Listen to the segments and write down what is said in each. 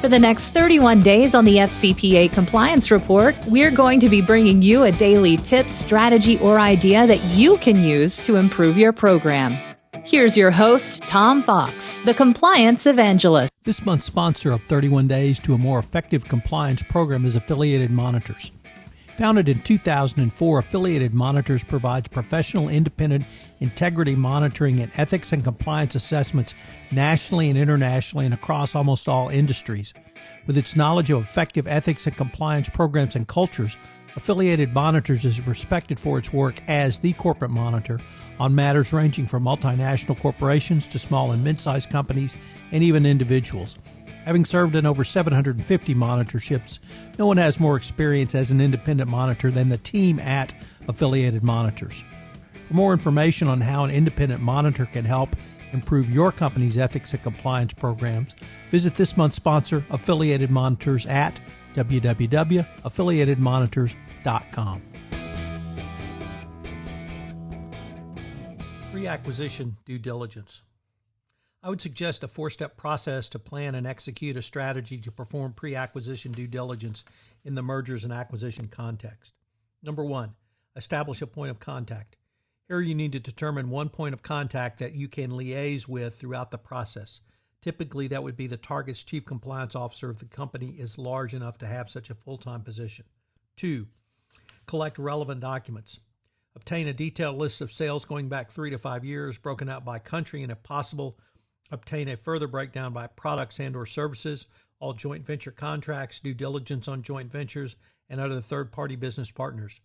For the next 31 days on the FCPA Compliance Report, we're going to be bringing you a daily tip, strategy, or idea that you can use to improve your program. Here's your host, Tom Fox, the Compliance Evangelist. This month's sponsor of 31 Days to a More Effective Compliance Program is Affiliated Monitors. Founded in 2004, Affiliated Monitors provides professional, independent integrity monitoring and ethics and compliance assessments nationally and internationally and across almost all industries. With its knowledge of effective ethics and compliance programs and cultures, Affiliated Monitors is respected for its work as the corporate monitor on matters ranging from multinational corporations to small and mid-sized companies and even individuals. Having served in over 750 monitorships, no one has more experience as an independent monitor than the team at Affiliated Monitors. For more information on how an independent monitor can help improve your company's ethics and compliance programs, visit this month's sponsor, Affiliated Monitors, at www.affiliatedmonitors.com. Pre-acquisition due diligence. I would suggest a 4-step process to plan and execute a strategy to perform pre-acquisition due diligence in the mergers and acquisition context. Number 1, establish a point of contact. Here you need to determine one point of contact that you can liaise with throughout the process. Typically, that would be the target's chief compliance officer if the company is large enough to have such a full-time position. 2, collect relevant documents. Obtain a detailed list of sales going back 3 to 5 years, broken out by country, and if possible, obtain a further breakdown by products and or services, all joint venture contracts, due diligence on joint ventures, and other third-party business partners.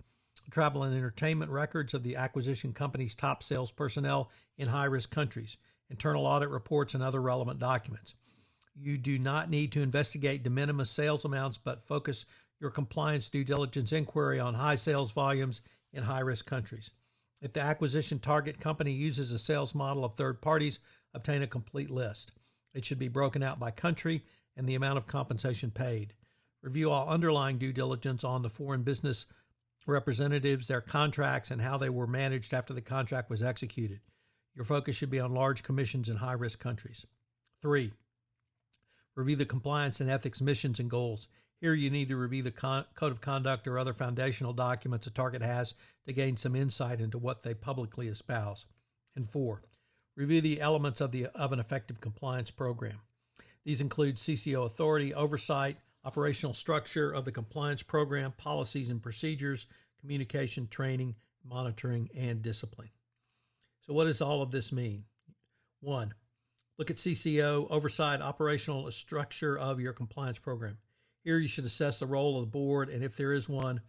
Travel and entertainment records of the acquisition company's top sales personnel in high-risk countries, internal audit reports, and other relevant documents. You do not need to investigate de minimis sales amounts, but focus your compliance due diligence inquiry on high sales volumes in high-risk countries. If the acquisition target company uses a sales model of third parties, obtain a complete list. It should be broken out by country and the amount of compensation paid. Review all underlying due diligence on the foreign business representatives, their contracts, and how they were managed after the contract was executed. Your focus should be on large commissions in high-risk countries. 3, review the compliance and ethics missions and goals. Here you need to review the code of conduct or other foundational documents a target has to gain some insight into what they publicly espouse. And 4, review the elements of an effective compliance program. These include CCO authority, oversight, operational structure of the compliance program, policies and procedures, communication, training, monitoring, and discipline. So what does all of this mean? 1, look at CCO, oversight, operational structure of your compliance program. Here you should assess the role of the board and, if there is one,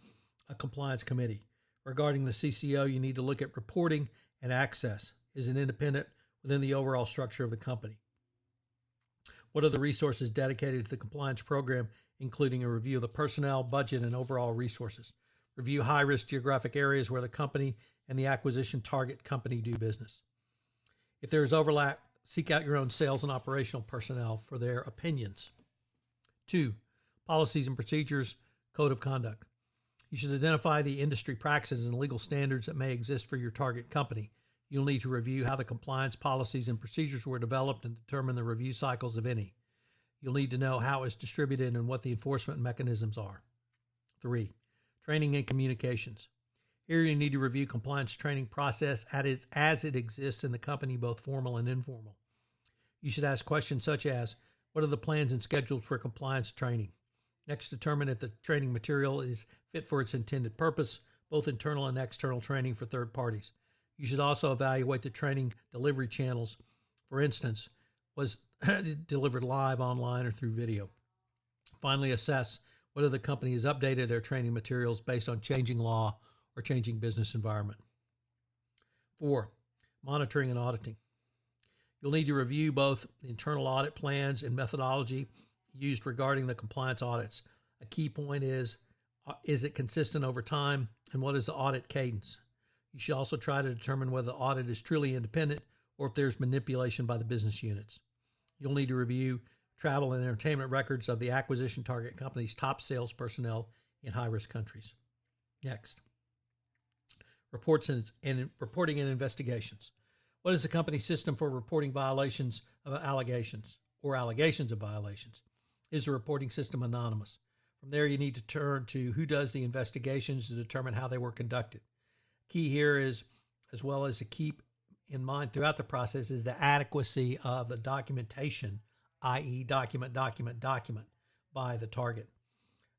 a compliance committee. Regarding the CCO, you need to look at reporting and access. Is it independent within the overall structure of the company? What are the resources dedicated to the compliance program, including a review of the personnel, budget, and overall resources? Review high-risk geographic areas where the company and the acquisition target company do business. If there is overlap, seek out your own sales and operational personnel for their opinions. 2, policies and procedures, code of conduct. You should identify the industry practices and legal standards that may exist for your target company. You'll need to review how the compliance policies and procedures were developed and determine the review cycles, of any. You'll need to know how it's distributed and what the enforcement mechanisms are. 3, training and communications. Here you need to review compliance training process as it exists in the company, both formal and informal. You should ask questions such as, what are the plans and schedules for compliance training? Next, determine if the training material is fit for its intended purpose, both internal and external training for third parties. You should also evaluate the training delivery channels. For instance, was it delivered live, online, or through video? Finally, assess whether the company has updated their training materials based on changing law or changing business environment. 4, monitoring and auditing. You'll need to review both internal audit plans and methodology used regarding the compliance audits. A key point is it consistent over time, and what is the audit cadence? You should also try to determine whether the audit is truly independent or if there's manipulation by the business units. You'll need to review travel and entertainment records of the acquisition target company's top sales personnel in high-risk countries. Next, reporting and investigations. What is the company's system for reporting violations of allegations or allegations of violations? Is the reporting system anonymous? From there, you need to turn to who does the investigations to determine how they were conducted. Key here is, as well as to keep in mind throughout the process, is the adequacy of the documentation, i.e. document by the target.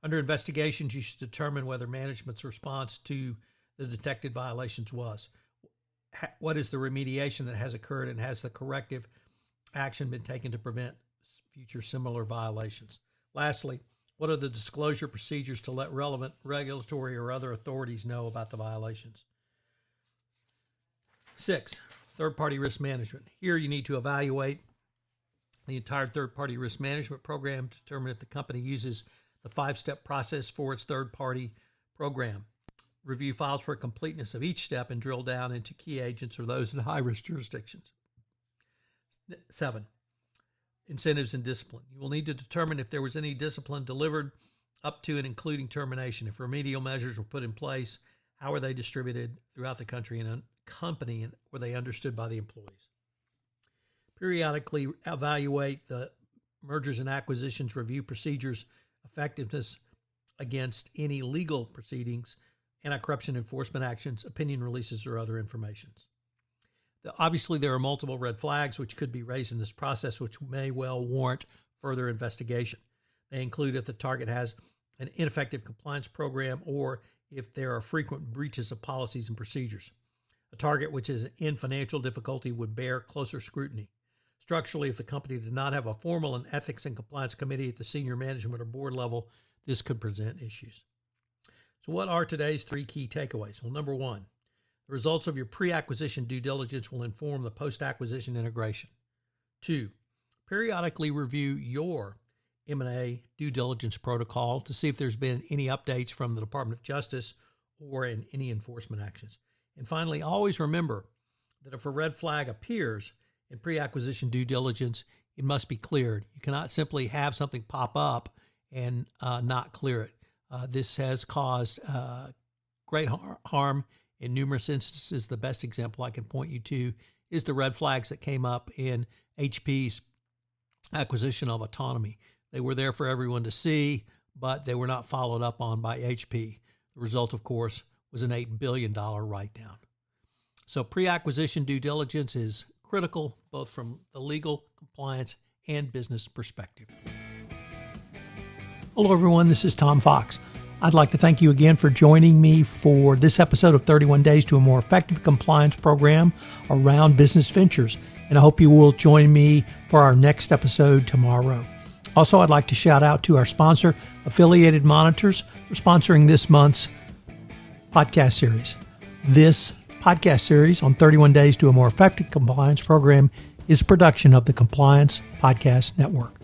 Under investigations, you should determine whether management's response to the detected violations was. What is the remediation that has occurred, and has the corrective action been taken to prevent future similar violations? Lastly, what are the disclosure procedures to let relevant regulatory or other authorities know about the violations? 6, third-party risk management. Here you need to evaluate the entire third-party risk management program to determine if the company uses the 5-step process for its third-party program. Review files for completeness of each step and drill down into key agents or those in high-risk jurisdictions. 7, incentives and discipline. You will need to determine if there was any discipline delivered up to and including termination. If remedial measures were put in place, how were they distributed throughout the country and company, and were they understood by the employees? Periodically evaluate the mergers and acquisitions review procedures, effectiveness against any legal proceedings, anti-corruption enforcement actions, opinion releases, or other informations. Obviously, there are multiple red flags which could be raised in this process, which may well warrant further investigation. They include if the target has an ineffective compliance program or if there are frequent breaches of policies and procedures. A target which is in financial difficulty would bear closer scrutiny. Structurally, if the company did not have a formal and ethics and compliance committee at the senior management or board level, this could present issues. So what are today's 3 key takeaways? Well, number 1, the results of your pre-acquisition due diligence will inform the post-acquisition integration. 2, periodically review your M&A due diligence protocol to see if there's been any updates from the Department of Justice or in any enforcement actions. And finally, always remember that if a red flag appears in pre-acquisition due diligence, it must be cleared. You cannot simply have something pop up and not clear it. This has caused great harm in numerous instances. The best example I can point you to is the red flags that came up in HP's acquisition of Autonomy. They were there for everyone to see, but they were not followed up on by HP. The result, of course, was an $8 billion write-down. So pre-acquisition due diligence is critical, both from the legal, compliance, and business perspective. Hello, everyone. This is Tom Fox. I'd like to thank you again for joining me for this episode of 31 Days to a More Effective Compliance Program around business ventures. And I hope you will join me for our next episode tomorrow. Also, I'd like to shout out to our sponsor, Affiliated Monitors, for sponsoring this month's podcast series. This podcast series on 31 Days to a More Effective Compliance Program is a production of the Compliance Podcast Network.